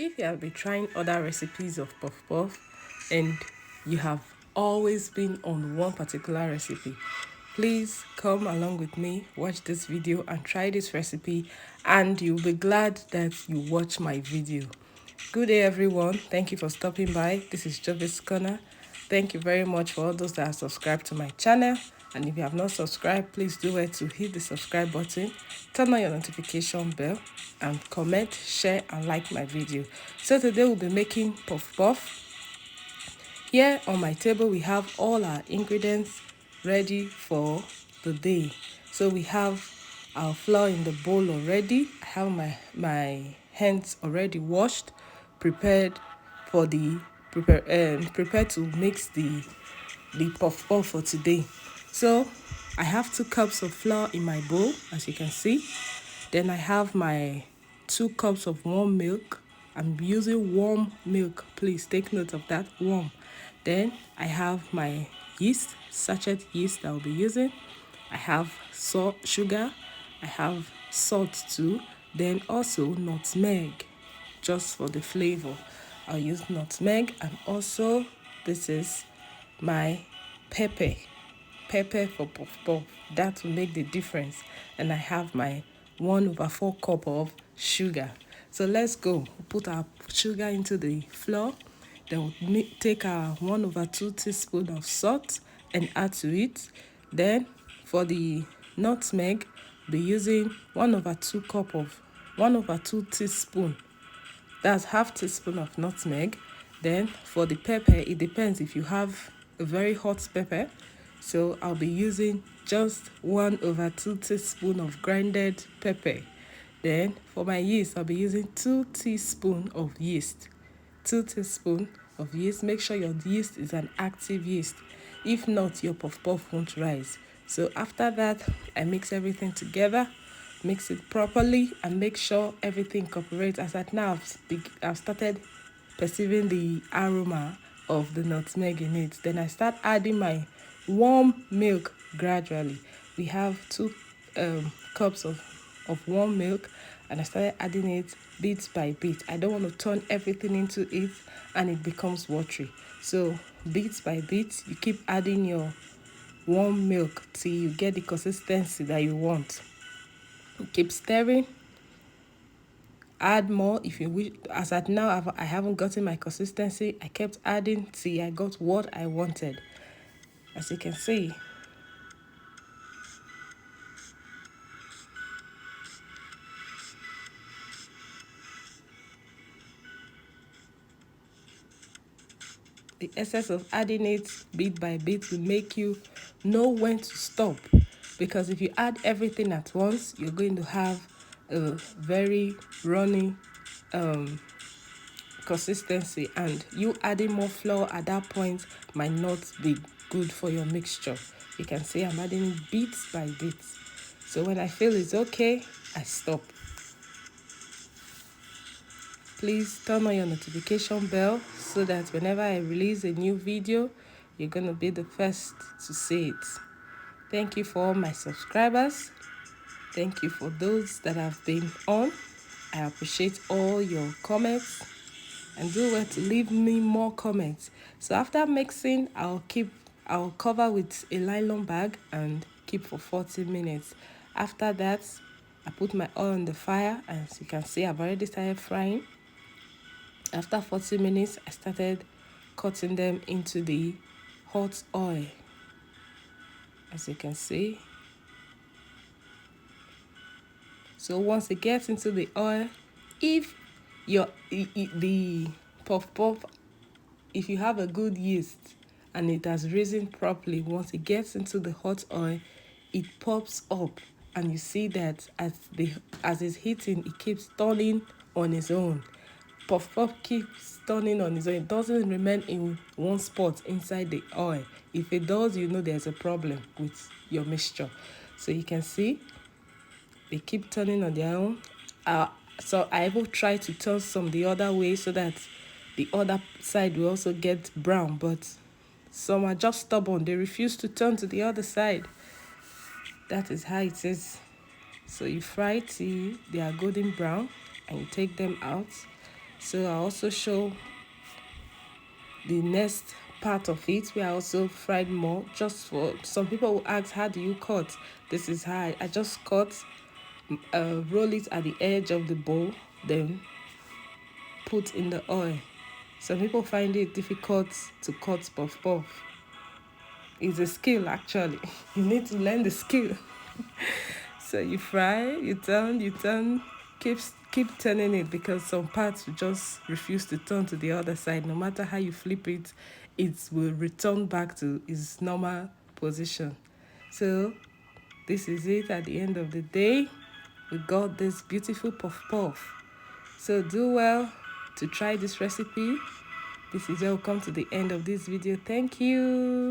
If you have been trying other recipes of puff puff and you have always been on one particular recipe, please come along with me, watch this video and try this recipe, and you'll be glad that you watch my video. Good day everyone, thank you for stopping by. This is Jovis Corner. Thank you very much for all those that are subscribed to my channel, and if you have not subscribed, please do it to hit the subscribe button, turn on your notification bell, and comment, share and like my video. So today we'll be making puff puff. Here on my table we have all our ingredients ready for the day. So we have our flour in the bowl already. I have my hands already washed, prepared for the prepared to mix the puff puff for today. So I have 2 cups of flour in my bowl, as you can see. Then I have my 2 cups of warm milk. I'm using warm milk, please take note of that, warm. Then I have my yeast, sachet yeast I'll be using. I have salt, sugar, I have salt too, then also nutmeg, just for the flavor. I'll use nutmeg, and also this is my pepper for puff puff. That will make the difference. And I have my 1/4 cup of sugar. So let's go. Put our sugar into the flour. Then we'll take our 1/2 teaspoon of salt and add to it. Then for the nutmeg, be using 1/2 teaspoon. That's half teaspoon of nutmeg. Then for the pepper, it depends if you have a very hot pepper. So I'll be using just 1/2 teaspoon of grinded pepper. Then for my yeast, I'll be using 2 teaspoons of yeast. 2 teaspoons of yeast. Make sure your yeast is an active yeast. If not, your puff puff won't rise. So after that, I mix everything together, mix it properly, and make sure everything cooperates. As at now, I've started perceiving the aroma of the nutmeg in it. Then I start adding my warm milk gradually. We have 2 cups of warm milk, and I started adding it bit by bit. I don't want to turn everything into it and it becomes watery. So bit by bit, you keep adding your warm milk till you get the consistency that you want. Keep stirring. Add more if you wish. As at now, I haven't gotten my consistency. I kept adding till I got what I wanted. As you can see, the essence of adding it bit by bit will make you know when to stop, because if you add everything at once, you're going to have a very runny consistency, and you adding more flour at that point might not be good for your mixture. You can see I'm adding bits by bits. So when I feel it's okay, I stop. Please turn on your notification bell so that whenever I release a new video, you're going to be the first to see it. Thank you for all my subscribers. Thank you for those that have been on. I appreciate all your comments, and do well to leave me more comments. So after mixing, I'll cover with a nylon bag and keep for 40 minutes. After that, I put my oil on the fire, and as you can see, I've already started frying. After 40 minutes, I started cutting them into the hot oil, as you can see. So once it gets into the oil, if the puff puff, if you have a good yeast and it has risen properly, once it gets into the hot oil, it pops up, and you see that as it's heating, it keeps turning on its own. Puff puff keeps turning on its own. It doesn't remain in one spot inside the oil. If it does, you know there's a problem with your mixture. So you can see they keep turning on their own. So I will try to turn some the other way so that the other side will also get brown, but some are just stubborn. They refuse to turn to the other side. That is how it is. So you fry till they are golden brown, and you take them out. So I also show the next part of it where I also fried more. Just for some people who ask, how do you cut? This is how I just cut, roll it at the edge of the bowl, then put in the oil. Some people find it difficult to cut puff puff. It's a skill actually. You need to learn the skill. So you fry, you turn, keep turning it, because some parts will just refuse to turn to the other side. No matter how you flip it, it will return back to its normal position. So this is it. At the end of the day, we got this beautiful puff puff. So do well to try this recipe. This is where we come to the end of this video. Thank you.